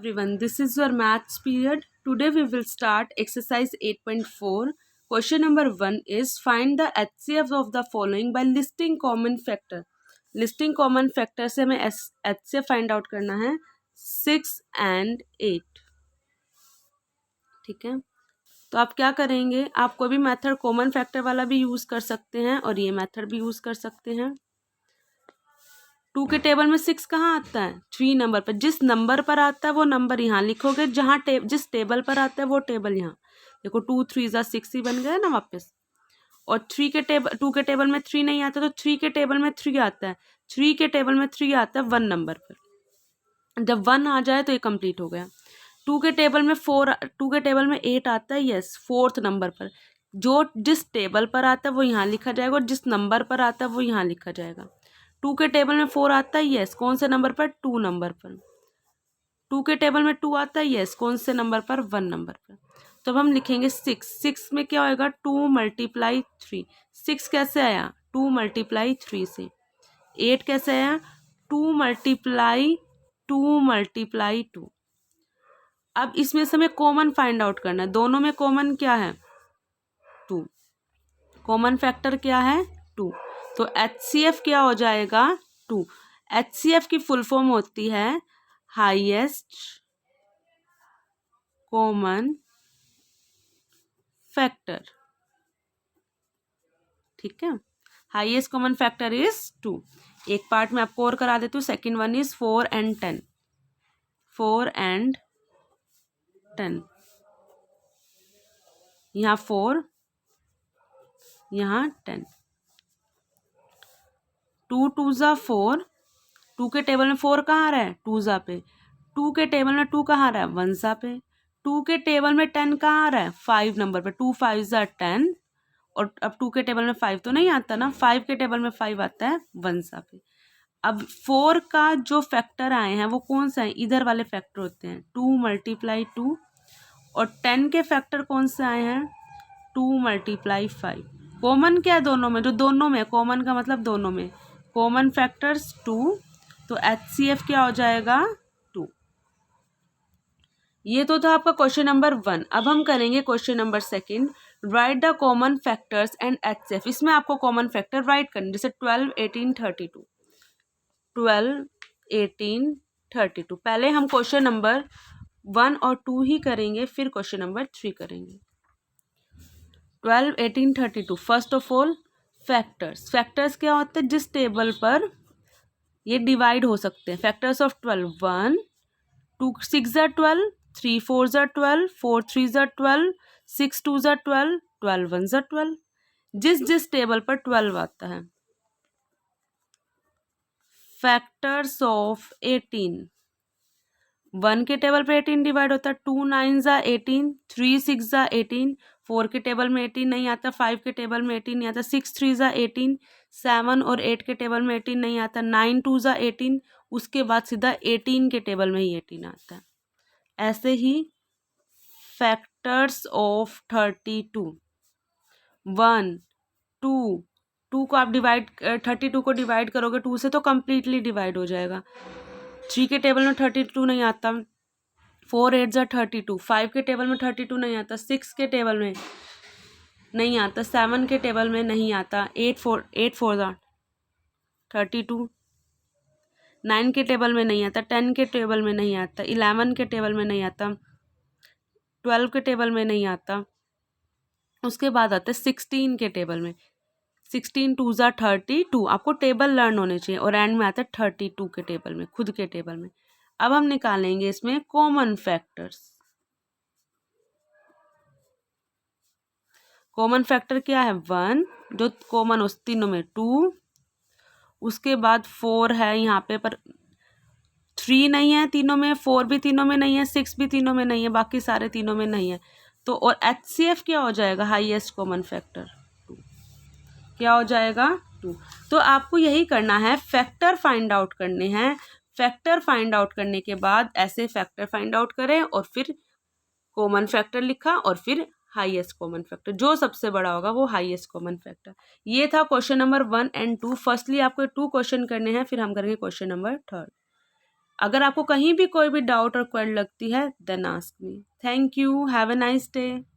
everyone, this is your maths period. Today we will start exercise 8.4. Question number 1 is find the HCF of the following by listing common factor. Listing common factor से हमें HCF find out करना है 6 and 8. ठीक है, तो आप क्या करेंगे, आप कोई भी मेथड कॉमन फैक्टर वाला भी यूज़ कर सकते हैं और ये मेथड भी यूज़ कर सकते हैं। 2 के टेबल में 6 कहाँ आता है? 3 नंबर पर। जिस नंबर पर आता है वो नंबर यहाँ लिखोगे, जहाँ जिस टेबल पर आता है वो टेबल यहाँ। देखो 2 3 ज़ा 6 ही बन गया ना वापस। और 2 के टेबल में 3 नहीं आता, तो 3 के टेबल में 3 आता है। 3 के टेबल में 3 आता है 1 नंबर पर। जब 1 आ जाए तो ये कंप्लीट हो गया। 2 के टेबल में 8 आता है, यस, 4th नंबर पर। जो जिस टेबल पर आता है वो यहाँ लिखा जाएगा और जिस नंबर पर आता है वो यहाँ लिखा जाएगा। 2 के टेबल में 4 आता है, यस, कौन से नंबर पर? 2 नंबर पर। 2 के टेबल में 2 आता है, यस, कौन से नंबर पर? 1 नंबर पर। तो अब हम लिखेंगे 6 में क्या होएगा? 2 × 3। 6 कैसे आया? 2 × 3 से। 8 कैसे आया? 2 × 2। अब इसमें से हमें कॉमन फाइंड आउट करना है। दोनों में कॉमन क्या है? 2। कॉमन फैक्टर क्या है? 2। तो HCF क्या हो जाएगा? 2। HCF की फुल फॉर्म होती है हाईएस्ट कॉमन फैक्टर। ठीक है, हाईएस्ट कॉमन फैक्टर इज 2। एक पार्ट में आपको और करा देती हूँ। Second one is 4 and 10। 4 and 10, यहाँ 4, यहाँ 10। 2 2 ज़ा 4। 2 के टेबल में 4 कहाँ आ रहा है? 2 ज़ा पे। 2 के टेबल में 2 कहाँ आ रहा है? 1 ज़ा पे। 2 के टेबल में 10 कहाँ आ रहा है? 5 नंबर पे। 2 5 ज़ा 10। और अब 2 के टेबल में 5 तो नहीं आता ना, 5 के टेबल में 5 आता है 1 ज़ा पे। अब 4 का जो फैक्टर आए हैं वो कौन सा है? इधर वाले फैक्टर होते हैं, 2 × 2। और 10 के फैक्टर कौन से आए हैं? 2 × 5। कॉमन क्या है दोनों में? जो दोनों में, कॉमन का मतलब दोनों में, कॉमन फैक्टर्स 2। तो HCF क्या हो जाएगा? 2। ये तो था आपका क्वेश्चन नंबर 1। अब हम करेंगे question number 2। Right the common factors and HCF। इसमें आपको कॉमन फैक्टर राइट करने, जैसे 12 18 32। 12 18 32। पहले हम क्वेश्चन नंबर 1 और 2 ही करेंगे, फिर क्वेश्चन नंबर 3 करेंगे। 12 18 32। फर्स्ट ऑफ ऑल फैक्टर्स क्या होते हैं? जिस टेबल पर ये डिवाइड हो सकते हैं। फैक्टर्स ऑफ 12, 1 2 6 ज़ा 12, 3 4 ज़ा 12, 4 3 ज़ा 12, 6 2 ज़ा 12, 12 1 ज़ा 12। जिस टेबल पर 12 आता है। फैक्टर्स ऑफ 18, 1 के टेबल पर 18 डिवाइड होता है। 2 9 ज़ा 18, 3 6 ज़ा 18। 4 के टेबल में 18 नहीं आता, 5 के टेबल में 18 नहीं आता। 6 3 ज़ा 18, 7 और 8 के टेबल में 18 नहीं आता। 9 2 ज़ा 18, उसके बाद सीधा 18 के टेबल में ही 18 आता है। ऐसे ही फैक्टर्स ऑफ 32, 1 2, 2 को आप 32 को डिवाइड करोगे 2 से तो कम्प्लीटली डिवाइड हो जाएगा। 3 के टेबल में 32 नहीं आता। 4 8 ज़ा 32। 5 के टेबल में 32 नहीं आता। 6 के टेबल में नहीं आता। 7 के टेबल में नहीं आता। 8 4 ज़ा 32। 9 के टेबल में नहीं आता। 10 के टेबल में नहीं आता। 11 के टेबल में नहीं आता। 12 के टेबल में नहीं आता। उसके बाद आता है 16 के टेबल में। 16 2 ज़ा 32। आपको टेबल लर्न होने चाहिए। और एंड में आता है 32 के टेबल में, खुद के टेबल में। अब हम निकालेंगे इसमें कॉमन फैक्टर्स। कॉमन फैक्टर क्या है? 1, जो कॉमन हो तीनों में। 2, उसके बाद 4 है यहाँ पे, पर 3 नहीं है तीनों में, 4 भी तीनों में नहीं है, 6 भी तीनों में नहीं है, बाकी सारे तीनों में नहीं है। तो और HCF क्या हो जाएगा? Highest common factor 2। क्या हो जाएगा? 2। तो आपको यही करना है, फैक्टर फाइंड आउट करने हैं। फैक्टर फाइंड आउट करने के बाद ऐसे फैक्टर फाइंड आउट करें और फिर कॉमन फैक्टर लिखा और फिर हाईएस्ट कॉमन फैक्टर, जो सबसे बड़ा होगा वो हाईएस्ट कॉमन फैक्टर। ये था क्वेश्चन नंबर 1 and 2। फर्स्टली आपको 2 क्वेश्चन करने हैं, फिर हम करेंगे क्वेश्चन नंबर 3। अगर आपको कहीं भी कोई भी डाउट और क्वेरी लगती है then ask me. Thank you, have a nice day.